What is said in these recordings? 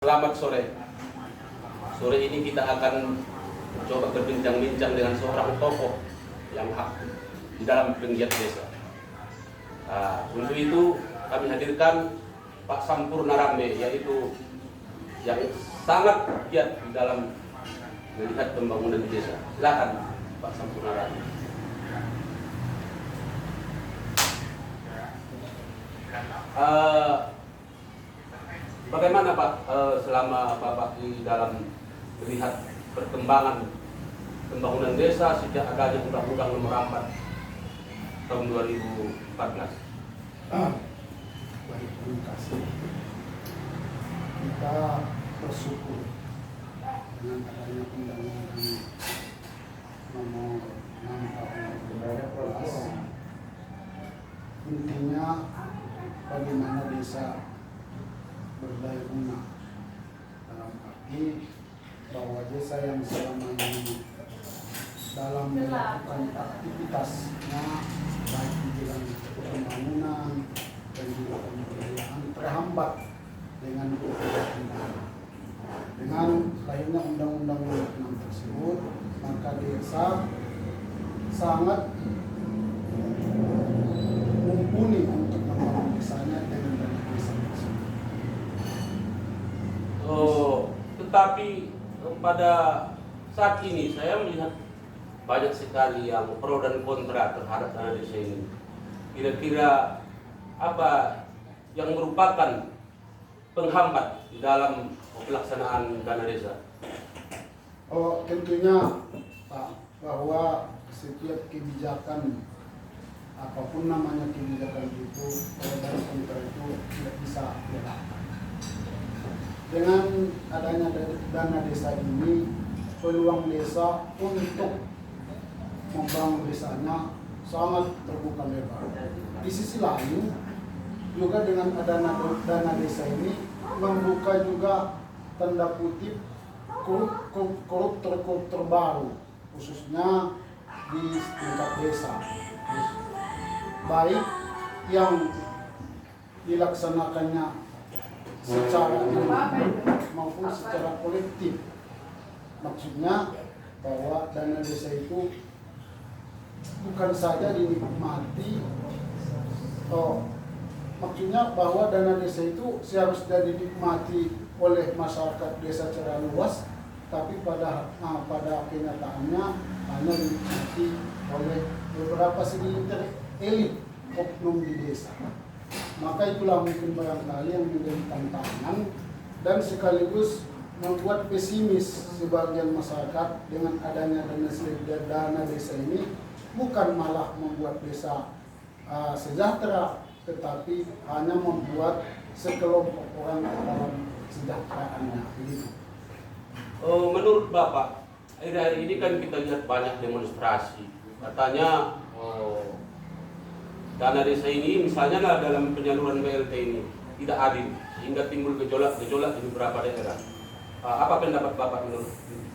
Selamat sore. Sore ini kita akan coba berbincang-bincang dengan seorang tokoh yang aktif di dalam penggiat desa. Untuk itu kami hadirkan Pak Sampurna Rambe, yaitu yang sangat giat di dalam melihat pembangunan desa. Silakan Pak Sampurna Rambe. Bagaimana Pak selama Bapak di dalam melihat perkembangan pembangunan desa sejak adanya Undang-Undang Nomor 4 tahun 2014? Baik, terima kasih. Kita bersyukur dengan adanya Undang-Undang Nomor 6 tahun 2014. Intinya bagaimana desa berdaya guna, dalam arti bahwa desa yang selama ini dalam melakukan aktivitasnya baik di bidang pembangunan dan juga pemberdayaan terhambat dengan lahirnya Undang-Undang Nomor 6 tersebut, maka desa sangat mumpuni untuk membangun desanya dengan dana desa tersebut. Tetapi pada saat ini saya melihat banyak sekali yang pro dan kontra terhadap dana desa ini. Kira-kira apa yang merupakan penghambat di dalam pelaksanaan dana desa? Tentunya Pak, bahwa setiap kebijakan, apapun namanya kebijakan itu, pro dan kontra itu tidak bisa dilakukan. Dengan adanya dana desa ini, peluang desa untuk membangun desanya sangat terbuka lebar. Di sisi lain, juga dengan adanya dana desa ini membuka juga tanda kutip koruptor baru, khususnya di tingkat desa, baik yang dilaksanakannya secara individu maupun secara kolektif. Maksudnya bahwa dana desa itu bukan saja dinikmati, maksudnya bahwa dana desa itu seharusnya dinikmati oleh masyarakat desa secara luas, tapi pada kenyataannya hanya dinikmati oleh beberapa segelintir elit oknum di desa. Maka itulah mungkin barangkali yang menjadi tantangan dan sekaligus membuat pesimis sebagian masyarakat dengan adanya dana desa ini, bukan malah membuat desa sejahtera, tetapi hanya membuat sekelompok orang dalam sejahteraannya. Menurut Bapak, akhir-akhir ini kan kita lihat banyak demonstrasi. Katanya dana desa ini misalnya dalam penyaluran BLT ini tidak adil, sehingga timbul gejolak-gejolak di beberapa daerah. Apa pendapat Bapak menurut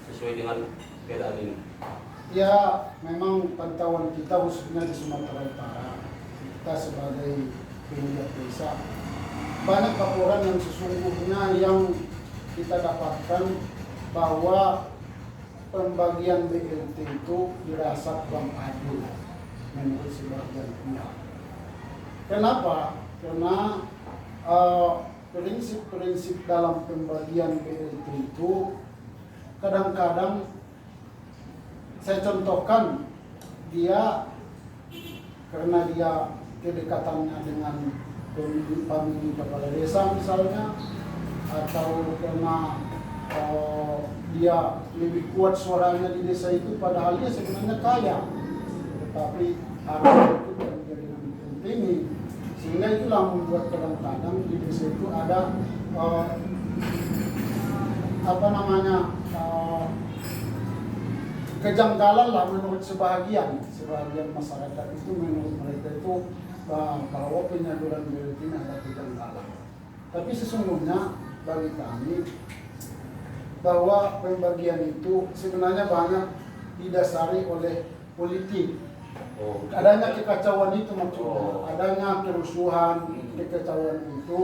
sesuai dengan keadaan ini? Ya, memang pantauan kita khususnya di Sumatera Utara, kita sebagai penggiat desa, banyak laporan yang sesungguhnya yang kita dapatkan bahwa pembagian BLT itu dirasa kurang adil menurut sebagian pihak. Kenapa? Karena prinsip-prinsip dalam pembagian BLT itu kadang-kadang, saya contohkan, dia karena dia kedekatannya dengan pemilih kepala desa misalnya, atau karena dia lebih kuat suaranya di desa itu, padahal dia sebenarnya kaya, tetapi harus itu menjadi penting. Sehingga itulah membuat kadang-kadang di desa itu ada kejanggalan lah menurut sebagian masyarakat itu. Menurut mereka itu bahwa penyaluran BLT ini ada kejanggalan. Tapi sesungguhnya bagi kami bahwa pembagian itu sebenarnya banyak didasari oleh politik. Adanya kekacauan itu, maksudnya adanya kerusuhan, kekacauan itu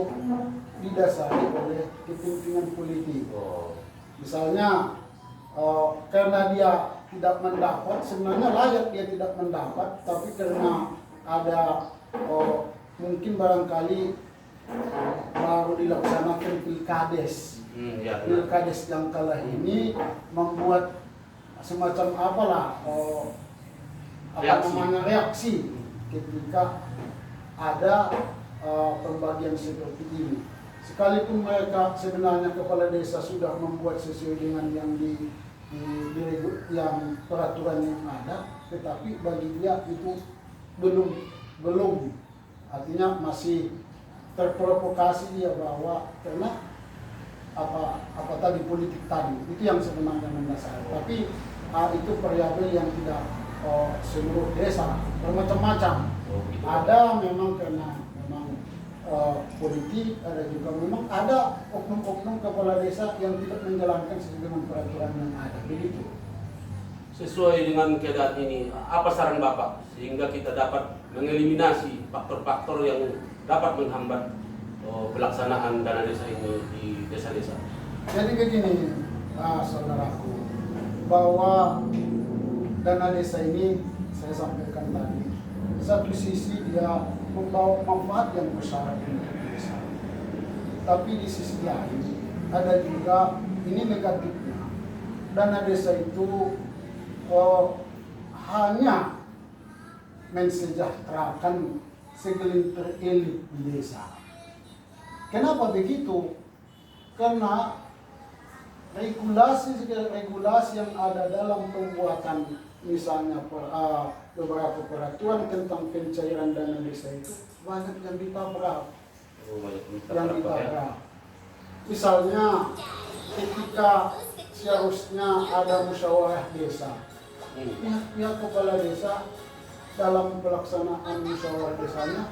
didasari oleh kepentingan politik. Oh. Misalnya karena dia tidak mendapat, sebenarnya layak dia tidak mendapat, tapi karena ada mungkin barangkali baru dilaksanakan pilkades. Ya, Pilkades yang kalah ini membuat semacam apalah reaksi ketika ada pembagian seperti ini. Sekalipun mereka sebenarnya kepala desa sudah membuat sesuai dengan yang yang peraturan yang ada, tetapi bagi dia itu belum artinya masih terprovokasi dia bahwa karena apa tadi politik tadi itu yang sebenarnya mendasar. Tapi itu variabel yang tidak seluruh desa, bermacam-macam. Ada memang karena memang politik, ada juga memang ada oknum-oknum kepala desa yang tidak menjalankan sesuai dengan peraturan yang ada. Begitu. Sesuai dengan keadaan ini, apa saran Bapak sehingga kita dapat mengeliminasi faktor-faktor yang dapat menghambat pelaksanaan dana desa ini di desa-desa? Jadi begini, saudaraku, bahwa dana desa ini saya sampaikan tadi, satu sisi dia membawa manfaat yang besar untuk desa, tapi di sisi lain ada juga ini negatifnya. Dana desa itu hanya mensejahterakan segelintir elit di desa. Kenapa begitu? Karena regulasi yang ada dalam pembuatan misalnya beberapa peraturan tentang pencairan dana desa itu banyak yang ditabrak. Misalnya ketika seharusnya ada musyawarah desa, pihak kepala desa dalam pelaksanaan musyawarah desanya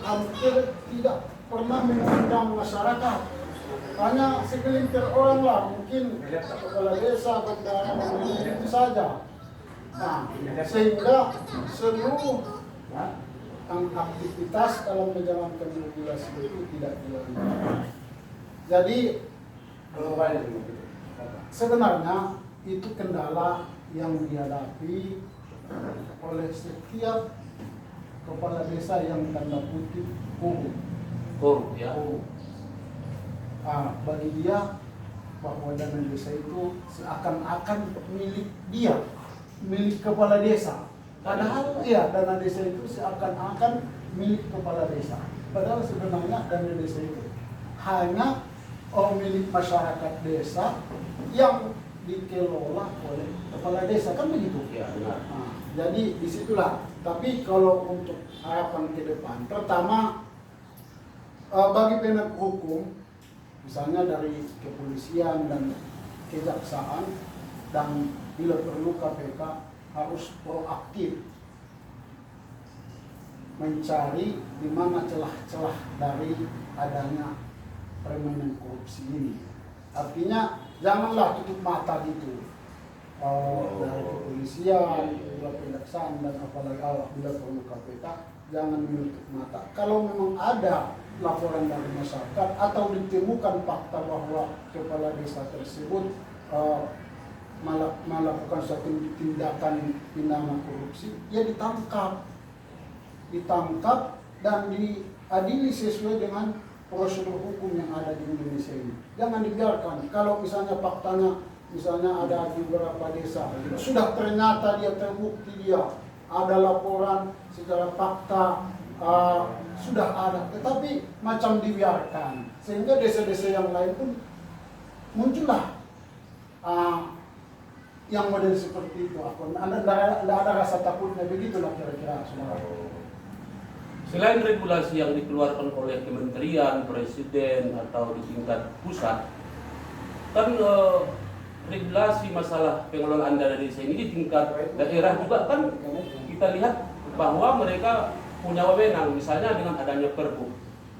hampir tidak pernah mengundang masyarakat, hanya segelintir orang lah, mungkin kepala desa, bendahara itu saja. Nah, sehingga seluruh aktivitas dalam menjalankan regulasi itu tidak dilakukan. Jadi sebenarnya itu kendala yang dihadapi oleh setiap kepala desa yang tanda kutip korup ya. Bagi dia bahwa dana desa itu seakan-akan milik dia, milik kepala desa. Padahal ya dana desa itu seakan-akan milik kepala desa. Padahal sebenarnya dana desa itu hanya milik masyarakat desa yang dikelola oleh kepala desa, kan begitu? Ya, benar. Jadi disitulah. Tapi kalau untuk harapan ke depan, pertama bagi penegak hukum, misalnya dari kepolisian dan kejaksaan, dan bila perlu KPK harus proaktif mencari di mana celah-celah dari adanya permainan korupsi ini. Artinya janganlah tutup mata gitu. Dari kepolisian, bila kejaksaan dan apalagi bila perlu KPK, jangan menutup mata. Kalau memang ada laporan dari masyarakat atau ditemukan fakta bahwa kepala desa tersebut melakukan suatu tindakan pidana korupsi, ya ditangkap dan diadili sesuai dengan prosedur hukum yang ada di Indonesia ini. Jangan dibiarkan. Kalau misalnya faktanya, misalnya ada di beberapa desa, sudah ternyata dia terbukti dia ada laporan secara fakta, sudah ada, tetapi macam dibiarkan, sehingga desa-desa yang lain pun muncullah yang model seperti itu. Tidak ada rasa takutnya, begitulah kira-kira saudara. Selain regulasi yang dikeluarkan oleh kementerian, presiden atau di tingkat pusat, kan regulasi masalah pengelolaan dana desa ini di tingkat daerah juga kan kita lihat bahwa mereka punya wewenang, misalnya dengan adanya Perbup.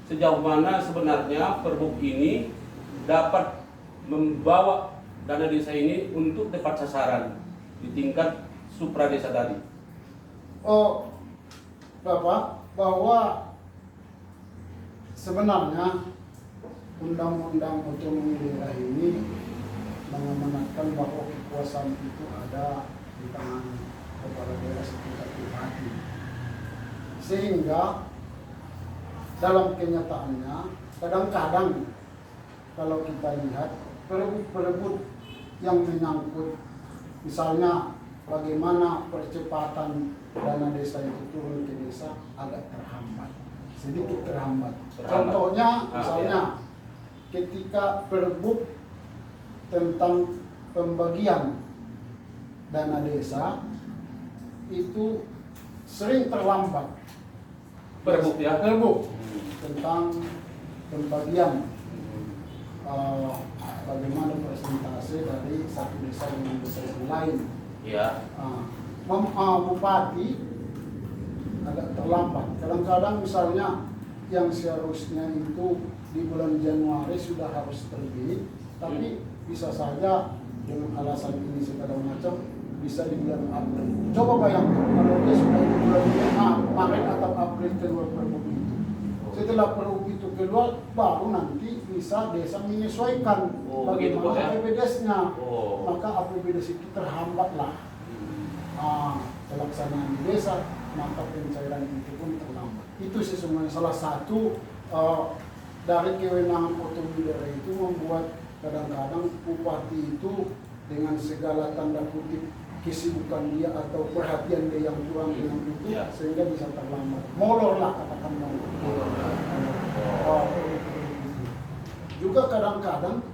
Sejauh mana sebenarnya Perbup ini dapat membawa dana desa ini untuk tepat sasaran di tingkat supra desa tadi? Bapak, bahwa sebenarnya Undang-undang otonomi daerah ini mengamanatkan bahwa kekuasaan itu ada di tangan kepala daerah setingkat bupati. Sehingga dalam kenyataannya kadang-kadang kalau kita lihat perebut yang menyangkut misalnya bagaimana percepatan dana desa itu turun ke desa agak terhambat, sedikit terhambat. Contohnya misalnya ketika perebut tentang pembagian dana desa itu sering terlambat. Perebut ya? Perebut tentang pembagian bagaimana persentase dari satu desa dengan desa yang lain. Ya. Bupati agak terlambat. Kadang-kadang misalnya yang seharusnya itu di bulan Januari sudah harus terbit, tapi bisa saja dengan alasan ini segala macam bisa di bulan April. Coba bayangkan kalau dia sudah di bulan Maret atau April keluar pergub itu. Setelah pergub itu keluar, baru nanti bisa desa menyesuaikan bagaimana APBDes-nya. Maka APBDes itu terhambatlah pelaksanaan di desa, maka pencairan itu pun terlambat. Itu sesungguhnya salah satu dari kewenangan otonomi daerah itu membuat kadang-kadang bupati itu dengan segala tanda kutip kesibukan dia atau perhatian dia yang kurang dengan itu sehingga bisa terlambat. Molor lah katakan molor. Juga kadang-kadang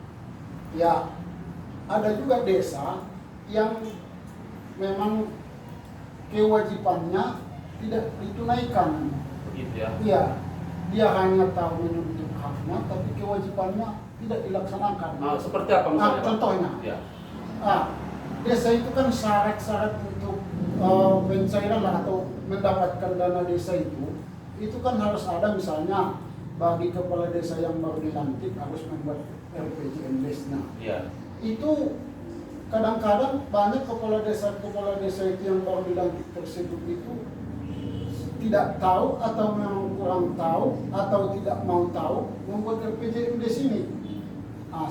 ya ada juga desa yang memang kewajibannya tidak ditunaikan. Begitu ya? Iya, dia hanya tahu menuntut haknya, tapi kewajibannya tidak dilaksanakan. Seperti apa misalnya? Contohnya, ya. Desa itu kan syarat-syarat untuk pencairan atau mendapatkan dana desa itu kan harus ada misalnya bagi kepala desa yang baru dilantik harus membuat RPJMDes-nya. Ya. Itu kadang-kadang banyak kepala desa itu yang baru dilantik tersebut itu tidak tahu atau memang kurang tahu atau tidak mau tahu membuat RPJMDes ini.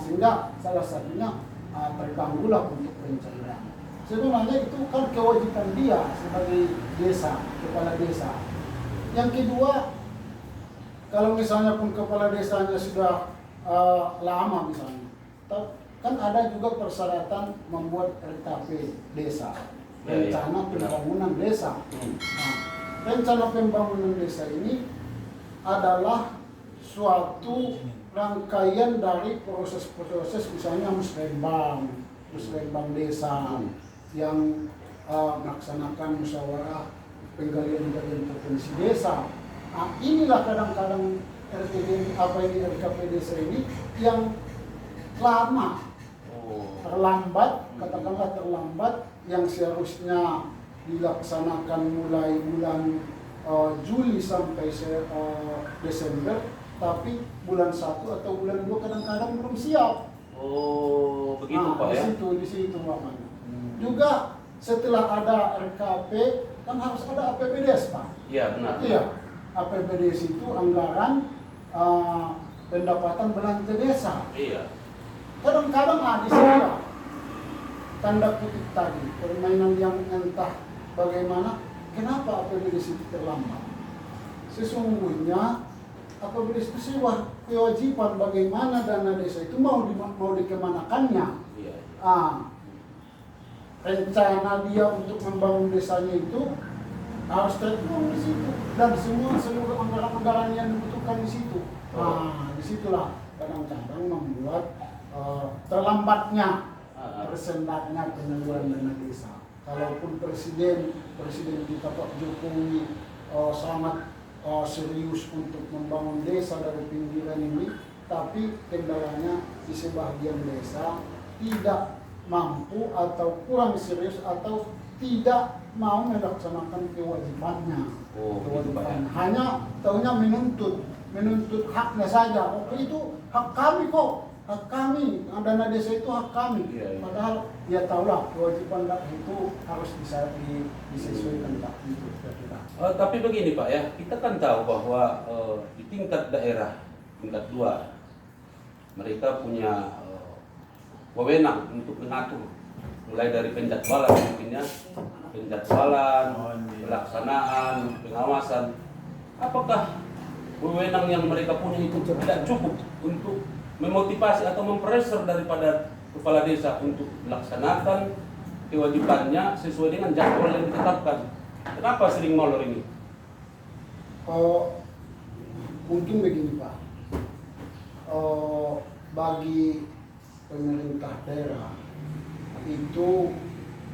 Sehingga salah satunya terganggulah untuk pencairan. Sebenarnya itu kan kewajiban dia sebagai desa, kepala desa. Yang kedua, kalau misalnya pun kepala desanya sudah lama misalnya, kan ada juga persyaratan membuat RKP desa, rencana pembangunan desa. Rencana pembangunan desa ini adalah suatu rangkaian dari proses-proses misalnya musrembang desa yang melaksanakan musyawarah penggalian potensi desa. Inilah kadang-kadang RKP desa ini yang lama, terlambat, katakanlah terlambat, yang seharusnya dilaksanakan mulai bulan Juli sampai Desember, tapi bulan 1 atau bulan 2 kadang-kadang belum siap. Begitu Pak ya? Di situ makanya. Juga setelah ada RKP kan harus ada APBDes Pak. Iya benar. Iya, APBDes itu anggaran pendapatan belanja desa. Iya. Kadang-kadang di situ tanda kutip tadi permainan yang entah bagaimana. Kenapa APBDes itu terlambat? Sesungguhnya APBDes itu sebuah kewajiban bagaimana dana desa itu mau dikemanakannya. Iya. Rencana dia untuk membangun desanya itu harus tertuang di situ dan seluruh anggaran-anggaran yang dibutuhkan di situ. Disitulah kadang-kadang membuat terlambatnya tersendatnya penyaluran dana desa. Kalaupun presiden kita Pak Jokowi sangat serius untuk membangun desa dari pinggiran ini, tapi kendalanya di sebagian desa tidak mampu atau kurang serius atau tidak mau melaksanakan kewajibannya. Hanya tahunya menuntut haknya saja. Itu hak kami kok. Hak kami, dana desa itu hak kami. Padahal dia tahulah kewajiban itu harus bisa disesuaikan Pak. Itu kira-kira. Tapi begini Pak ya, kita kan tahu bahwa di tingkat daerah, tingkat 2, mereka punya wewenang untuk mengatur mulai dari penjadwalan mungkinnya, penjadwalan, pelaksanaan, pengawasan. Apakah wewenang yang mereka punya itu tidak cukup untuk memotivasi atau mempressure daripada kepala desa untuk melaksanakan kewajibannya sesuai dengan jadwal yang ditetapkan? Kenapa sering molor ini? Mungkin begini Pak, bagi pemerintah daerah itu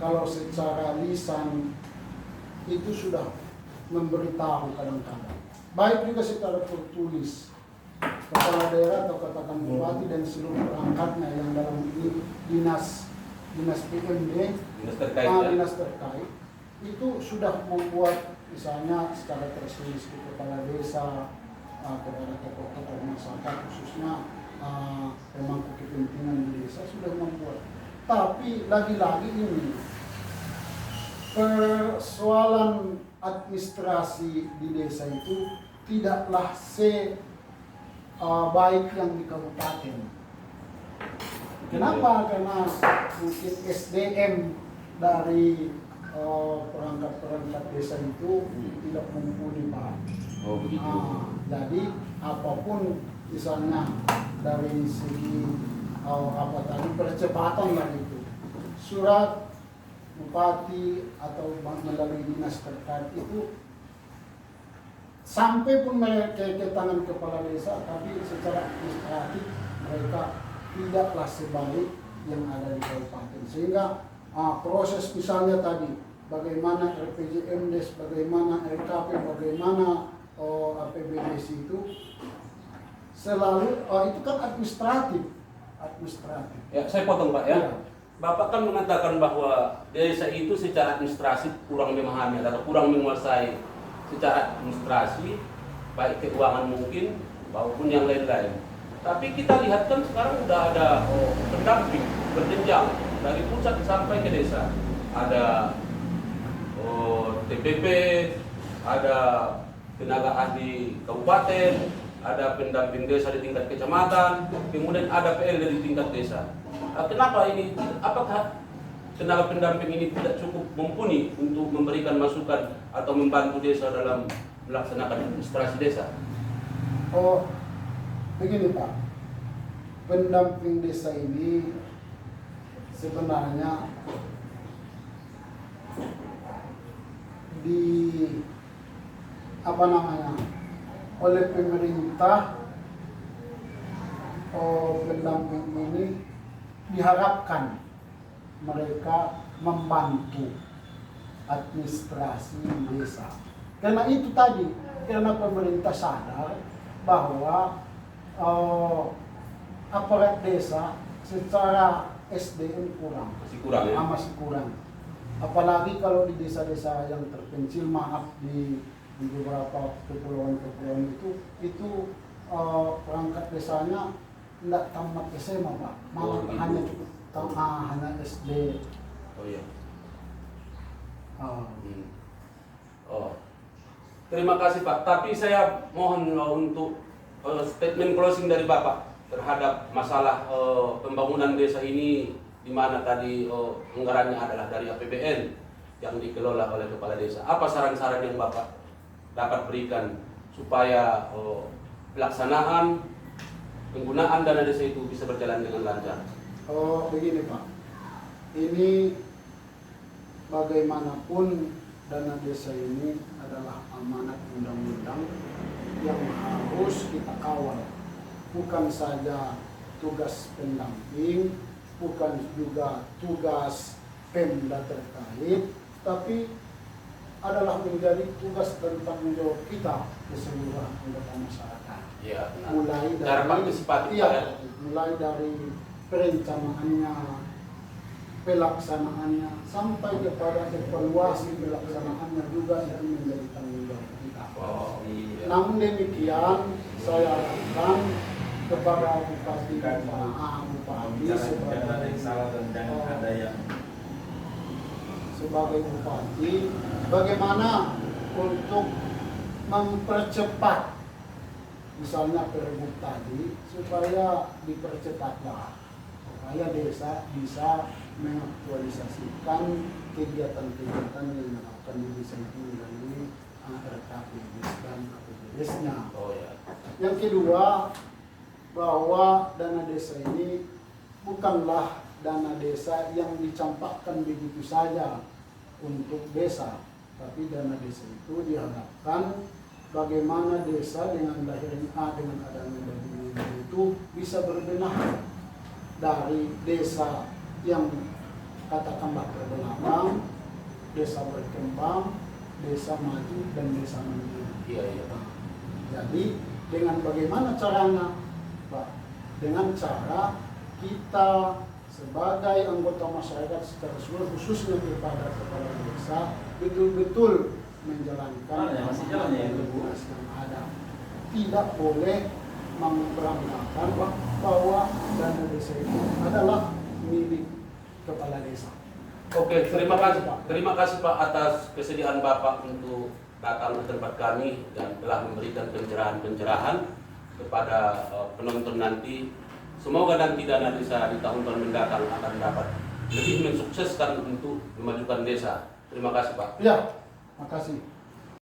kalau secara lisan itu sudah memberitahu kadang-kadang, baik juga secara tertulis, kepala daerah atau katakan bupati dan seluruh perangkatnya yang dalam ini dinas PMD, dinas terkait itu sudah membuat misalnya secara tertulis ke kepala desa, kepada tokoh-tokoh masyarakat khususnya pemangku kepentingan di desa sudah membuat. Tapi lagi-lagi ini persoalan administrasi di desa itu tidaklah sebaik yang di kabupaten. Kenapa? Karena mungkin SDM dari perangkat-perangkat desa itu tidak mumpuni Pak. Oh begitu. Jadi apapun misalnya dari segi percepatan lah itu, surat bupati atau melalui dinas terkait itu sampai pun mereka ke tangan kepala desa, tapi secara administratif mereka tidaklah sebaik yang ada di kabupaten. Sehingga proses misalnya tadi bagaimana RPJMDes, bagaimana RKP, bagaimana APBDes itu selalu itu kan administratif. Ya, saya potong Pak ya. Ya. Bapak kan mengatakan bahwa desa itu secara administrasi kurang memahami atau kurang menguasai secara administrasi, baik keuangan mungkin maupun yang lain-lain. Tapi kita lihat kan sekarang udah ada pendamping berjenjang dari pusat sampai ke desa. Ada TPP, ada tenaga ahli kabupaten, ada pendamping desa di tingkat kecamatan, kemudian ada PLD di tingkat desa. Kenapa ini? Apakah tenaga pendamping ini tidak cukup mumpuni untuk memberikan masukan atau membantu desa dalam melaksanakan administrasi desa? Begini Pak, pendamping desa ini sebenarnya oleh pemerintah, pendamping ini diharapkan mereka membantu administrasi desa. Karena itu tadi, karena pemerintah sadar bahwa aparat desa secara SDM kurang. Masih kurang ya? Masih kurang. Apalagi kalau di desa-desa yang terpencil, di beberapa kepulauan itu perangkat desanya tidak tamat SMA Pak, malah hanya cukup hanya SD. Oh iya. Terima kasih Pak. Tapi saya mohon untuk statement closing dari Bapak terhadap masalah pembangunan desa ini, di mana tadi anggarannya adalah dari APBN yang dikelola oleh kepala desa. Apa saran-saran yang Bapak dapat berikan supaya pelaksanaan penggunaan dana desa itu bisa berjalan dengan lancar? Begini Pak, ini bagaimanapun dana desa ini adalah amanat undang-undang yang harus kita kawal. Bukan saja tugas pendamping, bukan juga tugas Pemda terkait, tapi adalah menjadi tugas dan tanggung jawab kita keseluruhan anggota masyarakat. Ya, mulai dari perencanaannya, pelaksanaannya, sampai kepada evaluasi pelaksanaannya juga itu menjadi tanggung jawab kita. Iya. Namun demikian, saya harapkan kepada bupati sebagai bupati, bagaimana untuk mempercepat misalnya Pergub tadi, supaya dipercepatlah, supaya desa bisa mengaktualisasikan kegiatan-kegiatan yang dilakukan di desa itu melalui RKPDes dan APBDes-nya. Oh ya. Yang kedua, bahwa dana desa ini bukanlah dana desa yang dicampakkan begitu saja untuk desa, tapi dana desa itu diharapkan bagaimana desa dengan dengan adanya dana itu bisa berbenah dari desa yang katakanlah terbelamang, desa berkembang, desa maju, dan desa mandiri. Iya, iya. Jadi dengan bagaimana caranya, Pak? Dengan cara kita sebagai anggota masyarakat secara keseluruhan, khususnya kepada kepala desa, betul-betul menjalankan tugas yang ada. Tidak boleh memberangkatkan bahwa dana desa itu adalah milik kepala desa. Oke, terima kasih Pak atas kesediaan Bapak untuk datang ke tempat kami dan telah memberikan pencerahan-pencerahan kepada penonton nanti. Semoga nanti dana desa di tahun-tahun mendatang akan dapat lebih mensukseskan untuk memajukan desa. Terima kasih Pak. Ya, makasih.